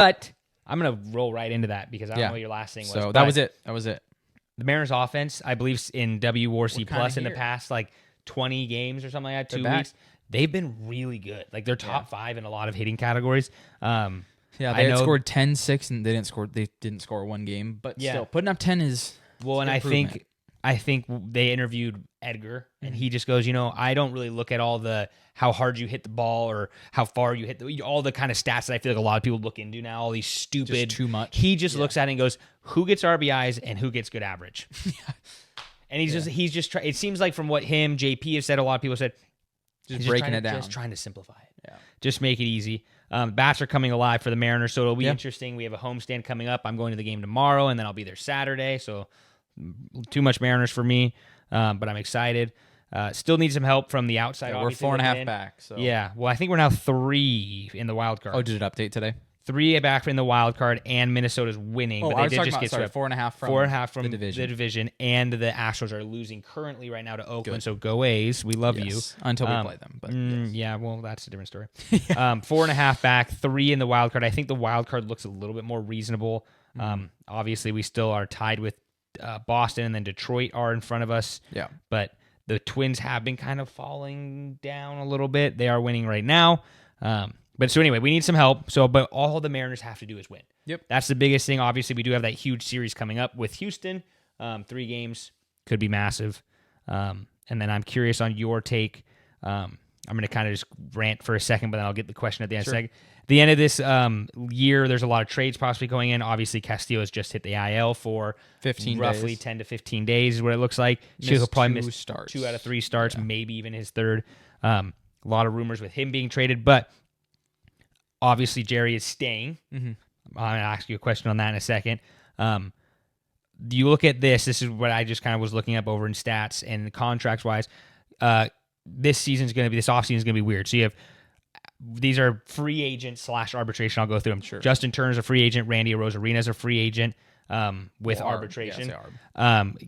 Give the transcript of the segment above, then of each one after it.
But I'm going to roll right into that because I don't know what your last thing was. So that was it. That was it. The Mariners offense, I believe in WRC Plus in the here. past, like 20 games or something like that, 2 back. weeks, they've been really good. Like they're top 5 in a lot of hitting categories. Yeah, they had scored 10-6 and they didn't score one game, but still putting up 10 is well, and I think they interviewed Edgar, and he just goes, I don't really look at all how hard you hit the ball or how far you hit all the kind of stats that I feel like a lot of people look into now, all these stupid. Just too much. He just looks at it and goes, who gets RBIs and who gets good average? And he's just it seems like from what JP have said, a lot of people said, just breaking it down. Just trying to simplify it. Yeah. Just make it easy. Bats are coming alive for the Mariners, so it'll be interesting. We have a homestand coming up. I'm going to the game tomorrow, and then I'll be there Saturday, so too much Mariners for me, but I'm excited. Still need some help from the outside. We're 4.5 back. So yeah, well, I think we're now 3 in the wild card. Oh, did it update today? 3 back in the wild card, and Minnesota's winning. Oh, but I they was did talking just about, get 4.5 from the division, and the Astros are losing currently right now to Oakland. So go A's, we love you until we play them. But yeah, well, that's a different story. 4.5 back, 3 in the wild card. I think the wild card looks a little bit more reasonable. Obviously, we still are tied with Boston, and then Detroit are in front of us. Yeah, but the Twins have been kind of falling down a little bit. They are winning right now. But so anyway, we need some help. But all the Mariners have to do is win. Yep. That's the biggest thing. Obviously, we do have that huge series coming up with Houston. 3 games could be massive. And then I'm curious on your take. I'm going to kind of just rant for a second, but then I'll get the question at the end. Sure. At the end of this year, there's a lot of trades possibly going in. Obviously, Castillo has just hit the IL for 15 roughly days. 10 to 15 days is what it looks like. He'll probably miss starts. 2 out of 3 starts, maybe even his third. A lot of rumors with him being traded, but obviously Jerry is staying. I'm going to ask you a question on that in a second. You look at this. This is what I just kind of was looking up over in stats and contracts-wise. This offseason is going to be weird. So you have these are free agent / arbitration. I'll go through them. Sure. Justin Turner's a free agent. Randy Arozarena is a free agent with arbitration.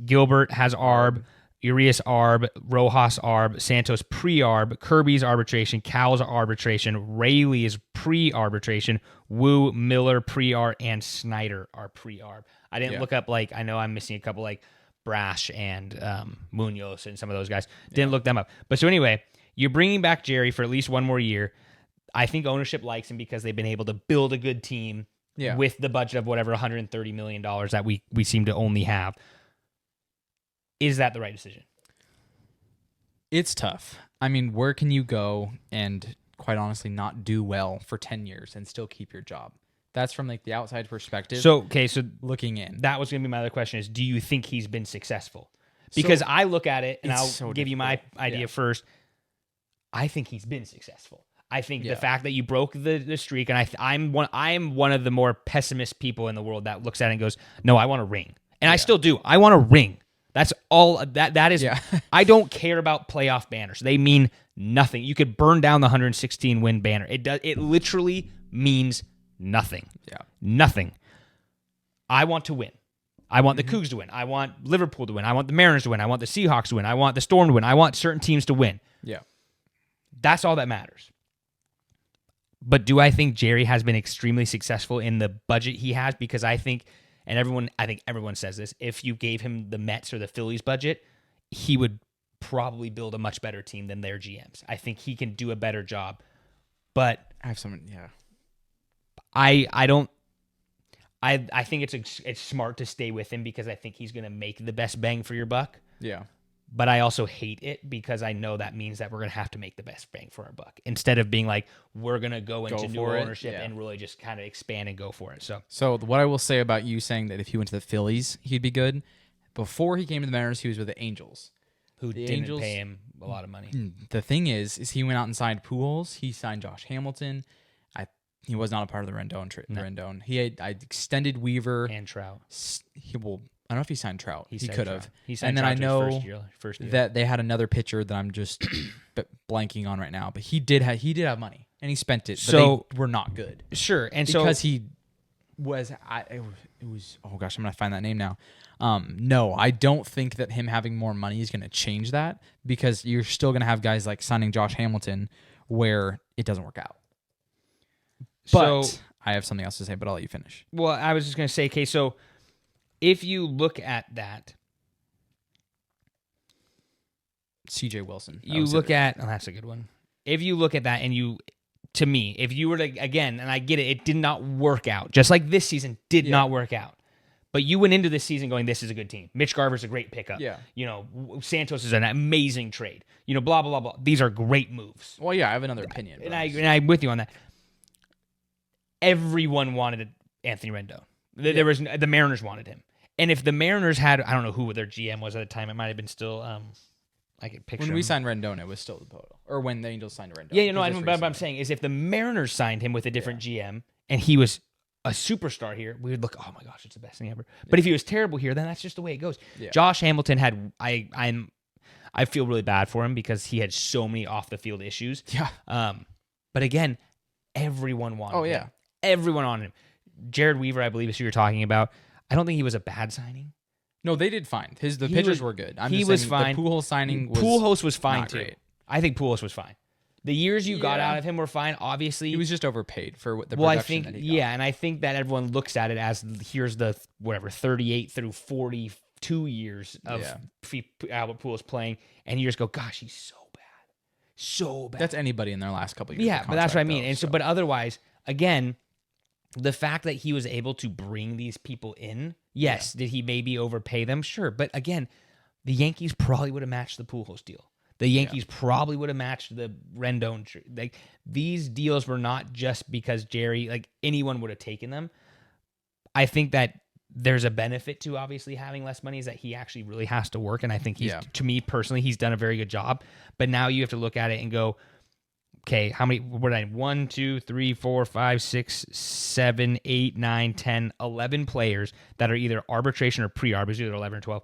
Gilbert has ARB. Urias ARB, Rojas ARB, Santos pre-ARB, Kirby's arbitration, Cal's arbitration, Rayleigh is pre-arbitration, Wu, Miller pre-ARB, and Snyder are pre-ARB. I didn't look up, I know I'm missing a couple, Brash and Munoz and some of those guys. Didn't look them up. But so anyway, you're bringing back Jerry for at least one more year. I think ownership likes him because they've been able to build a good team with the budget of whatever $130 million that we seem to only have. Is that the right decision? It's tough. I mean, where can you go and, quite honestly, not do well for 10 years and still keep your job? That's from the outside perspective. So looking in. That was going to be my other question is, do you think he's been successful? Because I look at it, and I'll give you my idea first. I think he's been successful. I think the fact that you broke the streak, and I'm one of the more pessimist people in the world that looks at it and goes, no, I want a ring. And I still do. I want a ring. That's all that is. I don't care about playoff banners. They mean nothing. You could burn down the 116 win banner. It literally means nothing. Yeah. Nothing. I want to win. I want the Cougs to win. I want Liverpool to win. I want the Mariners to win. I want the Seahawks to win. I want the Storm to win. I want certain teams to win. Yeah. That's all that matters. But do I think Jerry has been extremely successful in the budget he has? Because I think everyone says this, if you gave him the Mets or the Phillies budget, he would probably build a much better team than their GMs. I think he can do a better job. But I have some, I think it's smart to stay with him because I think he's going to make the best bang for your buck. Yeah. But I also hate it because I know that means that we're going to have to make the best bang for our buck instead of being like, we're going to go into new ownership and really just kind of expand and go for it. So what I will say about you saying that if he went to the Phillies, he'd be good. Before he came to the Mariners, he was with the Angels. Who didn't pay him a lot of money. The thing is he went out and signed Pujols. He signed Josh Hamilton. He was not a part of the Rendon trade. No. Rendon. I extended Weaver and Trout. I don't know if he signed Trout. He could have. He signed and then Trout I know first year. that they had another pitcher that I'm just blanking on right now. But he did have money and he spent it. But they were not good. Sure, and because he was. It was. Oh gosh, I'm gonna find that name now. No, I don't think that him having more money is gonna change that because you're still gonna have guys like signing Josh Hamilton where it doesn't work out. But I have something else to say, but I'll let you finish. Well, I was just going to say, okay, so if you look at that, CJ Wilson. You look at, that's a good one. If you look at that and to me, if you were to, again, and I get it, it did not work out. Just like this season did not work out. But you went into this season going, this is a good team. Mitch Garver's a great pickup. Yeah. Santos is an amazing trade. Blah, blah, blah, blah. These are great moves. Well, yeah, I have another opinion. And I'm with you on that. Everyone wanted Anthony Rendon. There was the Mariners wanted him. And if the Mariners had, I don't know who their GM was at the time. It might have been still, I could picture when we him. signed Rendon, it was still the Poto. Or when the Angels signed Rendon. Yeah, but I'm saying is if the Mariners signed him with a different GM and he was a superstar here, we would look, oh my gosh, it's the best thing ever. But if he was terrible here, then that's just the way it goes. Yeah. Josh Hamilton had I feel really bad for him because he had so many off the field issues. Yeah. But again, everyone wanted him. Oh yeah. Everyone wanted him. Jared Weaver, I believe is who you're talking about. I don't think he was a bad signing. No, they did fine. The pitchers were good. He was fine. The Pujols signing was Pujols was fine too. Great. I think Pujols was fine. The years you got out of him were fine. Obviously, he was just overpaid for what the production that he got. Yeah, and I think that everyone looks at it as here's the 38 through 42 years of Albert Pujols playing, and you just go, gosh, he's so bad. That's anybody in their last couple of years. Yeah, but that's what I mean. And so, but otherwise, again, the fact that he was able to bring these people in, yes, did he maybe overpay them? Sure, but again, the Yankees probably would have matched the Pujols deal. The Yankees probably would have matched the Rendon. Like these deals were not just because Jerry, like anyone would have taken them. I think that there's a benefit to obviously having less money is that he actually really has to work. And I think to me personally, he's done a very good job. But now you have to look at it and go, okay, how many, what I 1, 2, 3, 4, 5, 6, 7, 8, 9, 10, 11 players that are either arbitration or pre-arbitration, either 11 or 12.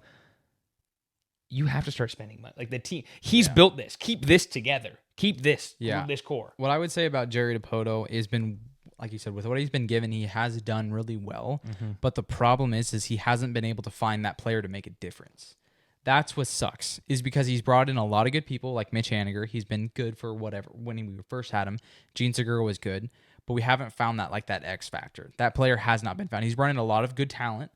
You have to start spending money. Like the team, he's built this. Keep this together. Keep this. This core. What I would say about Jerry Dipoto has been, like you said, with what he's been given, he has done really well. Mm-hmm. But the problem is he hasn't been able to find that player to make a difference. That's what sucks, is because he's brought in a lot of good people, like Mitch Haniger. He's been good for whatever. When we first had him, Gene Segura was good, but we haven't found that X factor. That player has not been found. He's brought in a lot of good talent,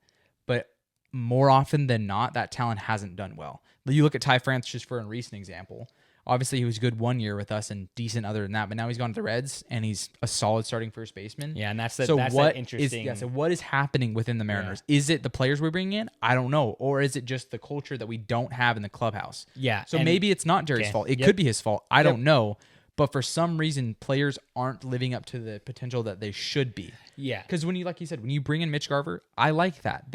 but more often than not, that talent hasn't done well. You look at Ty France just for a recent example. Obviously, he was good 1 year with us and decent other than that, but now he's gone to the Reds and he's a solid starting first baseman. Yeah, and that's interesting. So what is happening within the Mariners? Yeah. Is it the players we're bringing in? I don't know. Or is it just the culture that we don't have in the clubhouse? Yeah. So maybe it's not Jerry's fault. It could be his fault. I don't know. But for some reason, players aren't living up to the potential that they should be. Yeah. Because when you bring in Mitch Garver, I like that.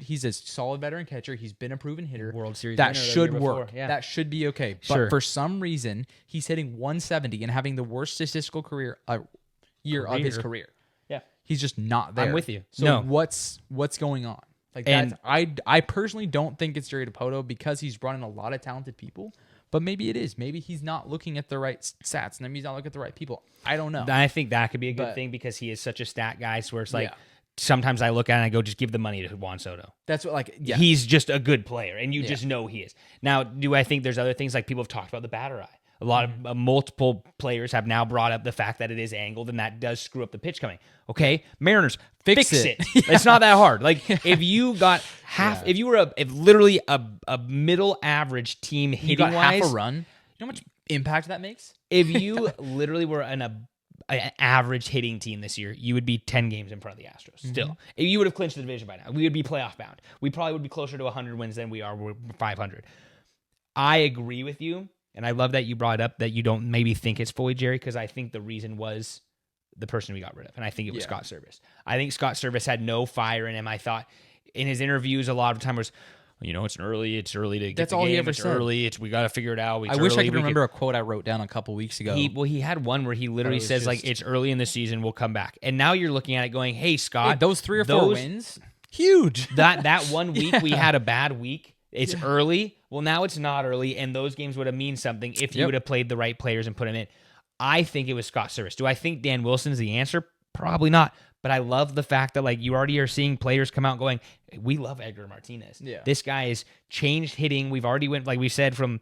He's a solid veteran catcher. He's been a proven hitter. World Series that should work. Yeah. That should be okay. But for some reason, he's hitting 170 and having the worst statistical year of his career. Yeah. He's just not there. I'm with you. So what's going on? I personally don't think it's Jerry Dipoto because he's brought in a lot of talented people. But maybe it is. Maybe he's not looking at the right stats. Maybe he's not looking at the right people. I don't know. I think that could be a good thing because he is such a stat guy. So where it's like sometimes I look at it and I go, just give the money to Juan Soto. That's what He's just a good player, and you just know he is. Now, do I think there's other things like people have talked about the batter eye? A lot of multiple players have now brought up the fact that it is angled, and that does screw up the pitch coming. Okay, Mariners, fix it. It's not that hard. Like if you got if you were literally a middle average team hitting wise, half a run. You know how much impact that makes? If you literally were an average hitting team this year, you would be 10 games in front of the Astros. Still, you would have clinched the division by now. We would be playoff bound. We probably would be closer to 100 wins than we are. We're 500. I agree with you. And I love that you brought up that you don't maybe think it's fully Jerry, because I think the reason was the person we got rid of. And I think it was Scott Service. I think Scott Service had no fire in him. I thought in his interviews a lot of time was, it's early to get That's the all game. He ever it's said. Early. We got to figure it out. I wish I could remember a quote I wrote down a couple weeks ago. He had one where he literally says, it's early in the season, we'll come back. And now you're looking at it going, hey, Scott. Those 3 or 4 wins, huge. That 1 week we had a bad week. It's early. Well, now it's not early, and those games would have mean something if you would have played the right players and put them in. I think it was Scott Service. Do I think Dan Wilson's the answer? Probably not. But I love the fact that you already are seeing players come out going, we love Edgar Martinez. Yeah. This guy is changed hitting. We've already went, like we said, from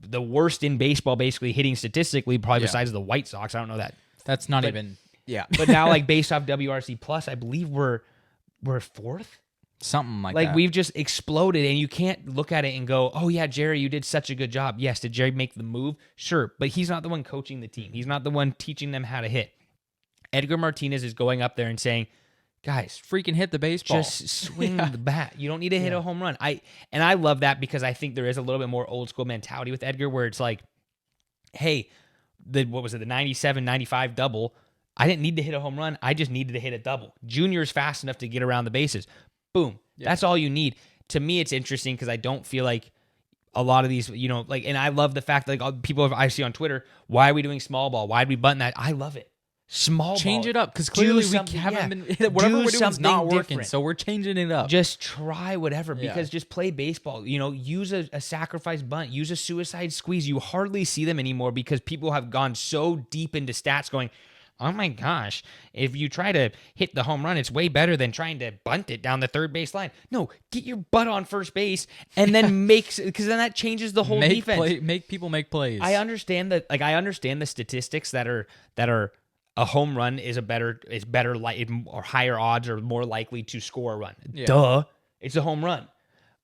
the worst in baseball, basically hitting statistically, probably besides the White Sox. I don't know that. That's not even Yeah. But now, like, based off WRC Plus, I believe we're fourth. Something like Like, that. we've just exploded, and you can't look at it and go, oh, yeah, Jerry, you did such a good job. Yes, did Jerry make the move? Sure, but he's not the one coaching the team. He's not the one teaching them how to hit. Edgar Martinez is going up there and saying, guys, freaking hit the baseball. just swing the bat. You don't need to hit a home run. I love that because I think there is a little bit more old school mentality with Edgar where it's like, hey, the 97, 95 double, I didn't need to hit a home run. I just needed to hit a double. Junior's fast enough to get around the bases. Boom. Yeah. That's all you need. To me, it's interesting because I don't feel like a lot of these, like, and I love the fact that like people I see on Twitter, why are we doing small ball? Why did we button that? I love it. Small change ball. it up because clearly we haven't been whatever we're doing is not working, different. So we're changing it up. Just try whatever because just play baseball. Use a sacrifice bunt, use a suicide squeeze. You hardly see them anymore because people have gone so deep into stats going, oh my gosh, if you try to hit the home run, it's way better than trying to bunt it down the third base line. No, get your butt on first base and then because then that changes the whole defense. Make people make plays. I understand that. Like I understand the statistics that are a home run is better or higher odds or more likely to score a run. Yeah. Duh, it's a home run.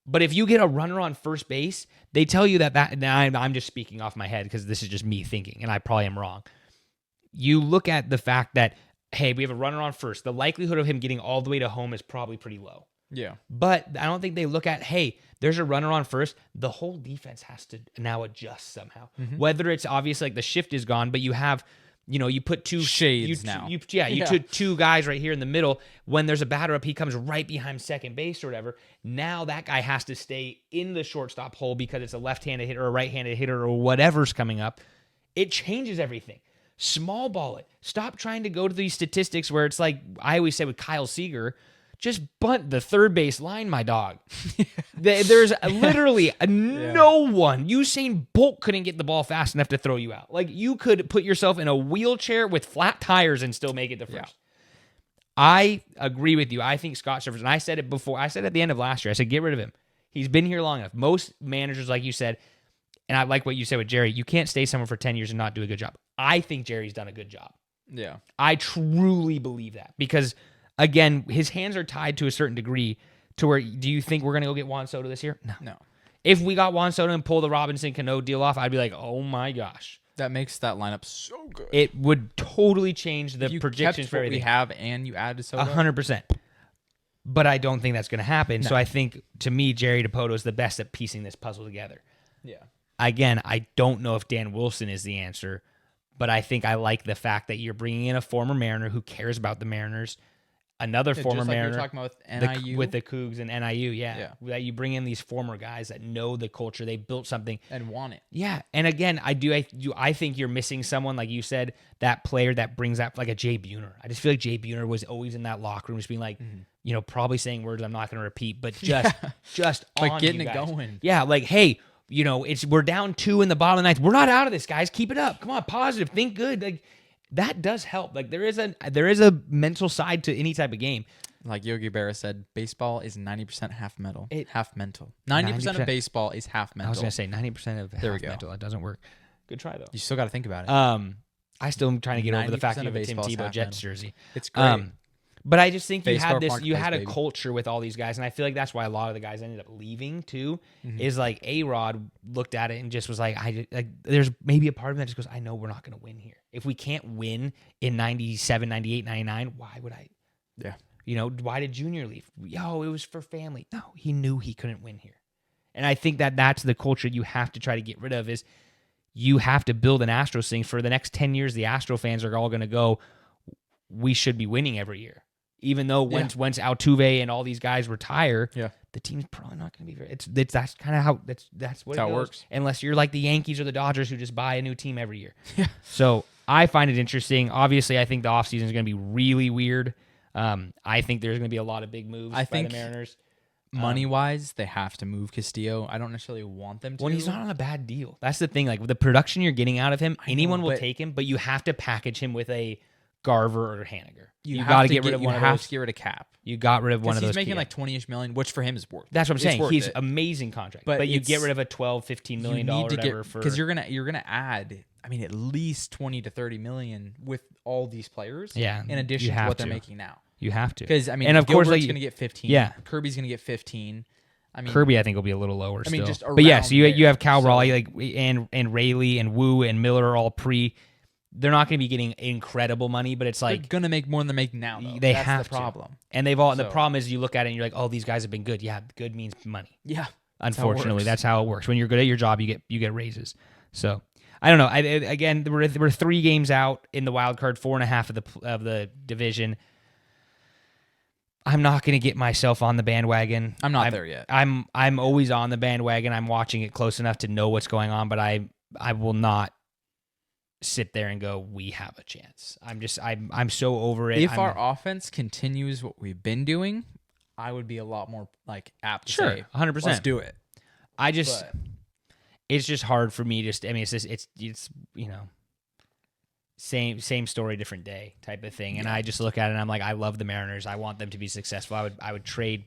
But if you get a runner on first base, they tell you that now I'm just speaking off my head because this is just me thinking, and I probably am wrong. You look at the fact that, hey, we have a runner on first. The likelihood of him getting all the way to home is probably pretty low. Yeah. But I don't think they look at, hey, there's a runner on first. The whole defense has to now adjust somehow. Mm-hmm. Whether it's obvious like the shift is gone, but you have, you put two shades now. You took two guys right here in the middle. When there's a batter up, he comes right behind second base or whatever. Now that guy has to stay in the shortstop hole because it's a left-handed hitter or a right-handed hitter or whatever's coming up. It changes everything. Small ball it. Stop trying to go to these statistics where it's like I always say with Kyle Seager, just bunt the third base line, my dog. There's literally no one. Usain Bolt couldn't get the ball fast enough to throw you out. Like you could put yourself in a wheelchair with flat tires and still make it to first. Yeah. I agree with you. I think Scott Servers, and I said it before. I said at the end of last year, I said get rid of him. He's been here long enough. Most managers, like you said, and I like what you said with Jerry, you can't stay somewhere for 10 years and not do a good job. I think Jerry's done a good job. Yeah. I truly believe that because, again, his hands are tied to a certain degree to where, do you think we're going to go get Juan Soto this year? No. If we got Juan Soto and pull the Robinson Cano deal off, I'd be like, oh my gosh. That makes that lineup so good. It would totally change the projections for everything. We have and you add to Soto? 100%. But I don't think that's going to happen. No. So I think, to me, Jerry Dipoto is the best at piecing this puzzle together. Yeah. Again, I don't know if Dan Wilson is the answer, but I think I like the fact that you're bringing in a former Mariner who cares about the Mariners, another former just like Mariner you're talking about with NIU. with the Cougs and NIU, yeah. That you bring in these former guys that know the culture, they built something and want it. Yeah, and again, I think you're missing someone like you said, that player that brings that like a Jay Buhner. I just feel like Jay Buhner was always in that locker room, just being like, probably saying words I'm not going to repeat, but just like on getting you it guys. going. Yeah, like hey. We're down 2 in the bottom of the ninth. We're not out of this, guys. Keep it up. Come on, positive. Think good. Like that does help. Like there is a mental side to any type of game. Like Yogi Berra said, baseball is 90% half mental. 90% of baseball is half mental. I was gonna say 90% of half mental. It doesn't work. Good try though. You still got to think about it. I still am trying to get over the fact that you have a Tim Tebow Jets jersey. It's great. But I just think you had a culture with all these guys, and I feel like that's why a lot of the guys ended up leaving too. Mm-hmm. Is like A-Rod looked at it and just was like, there's maybe a part of him that just goes, I know we're not going to win here. If we can't win in 97, 98, 99, why would I? Yeah. Why did Junior leave? It was for family. No, he knew he couldn't win here. And I think that's the culture you have to try to get rid of is you have to build an Astros thing. For the next 10 years, the Astro fans are all going to go, we should be winning every year. Even though once Altuve and all these guys retire, the team's probably not going to be very. That's kind of how that's what it works. Unless you're like the Yankees or the Dodgers who just buy a new team every year. Yeah. So I find it interesting. Obviously, I think the offseason is going to be really weird. I think there's going to be a lot of big moves by the Mariners. Money-wise, they have to move Castillo. I don't necessarily want them to. Well, he's not on a bad deal. That's the thing. Like with the production you're getting out of him, anyone will take him, but you have to package him with a Garver or Haniger. You got to get rid of one of those. You have to get rid of Cap. You got rid of one of those. He's making like 20-ish million, which for him is worth. That's what I'm saying. He's it. amazing contract, but you get rid of a $12-15 million whatever for because you're gonna add. I mean, at least 20 to 30 million with all these players. Yeah, in addition to what they're making now. You have to, because I mean, and of course, Gilbert's gonna get 15. Yeah, Kirby's gonna get 15. I mean, Kirby, I think will be a little lower. I mean, just but yeah, so you have Cal so, Raleigh and Rayleigh and Wu and Miller are all pre. They're not going to be getting incredible money, but it's like they're going to make more than they're making now. Though. They That's have the problem. And they've all. And the problem is, you look at it and you're like, oh, these guys have been good. Yeah, good means money. Yeah, unfortunately, that's how it works. When you're good at your job, you get raises. So I don't know. Again, we're 3 games out in the wild card, 4.5 of the division. I'm not going to get myself on the bandwagon. I'm not there yet. I'm always on the bandwagon. I'm watching it close enough to know what's going on, but I will not sit there and go, we have a chance. I'm so over it. If our offense continues what we've been doing, I would be a lot more like apt to say 100%. Let's do it. It's just hard for me to. I mean, it's same story, different day type of thing. And I just look at it and I'm like, I love the Mariners. I want them to be successful. I would trade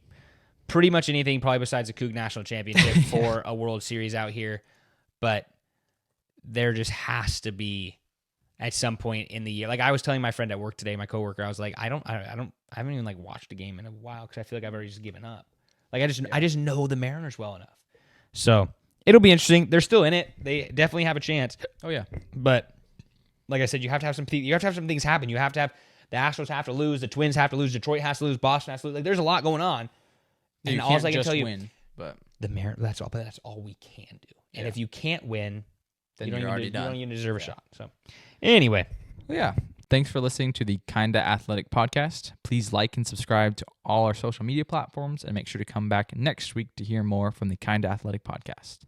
pretty much anything, probably besides a Coug National Championship for a World Series out here. But there just has to be at some point in the year. Like I was telling my friend at work today, my coworker, I was like, I haven't even like watched a game in a while because I feel like I've already just given up. Like I just know the Mariners well enough. So it'll be interesting. They're still in it. They definitely have a chance. Oh yeah. But like I said, you have to have some things happen. You have to have the Astros have to lose, the Twins have to lose, Detroit has to lose, Boston has to lose. Like there's a lot going on. And all I can tell you, but the Mariners. That's all we can do. And if you can't win, then you're already done. You don't even deserve a shot. So anyway, yeah. Thanks for listening to the Kinda Athletic podcast. Please like and subscribe to all our social media platforms and make sure to come back next week to hear more from the Kinda Athletic podcast.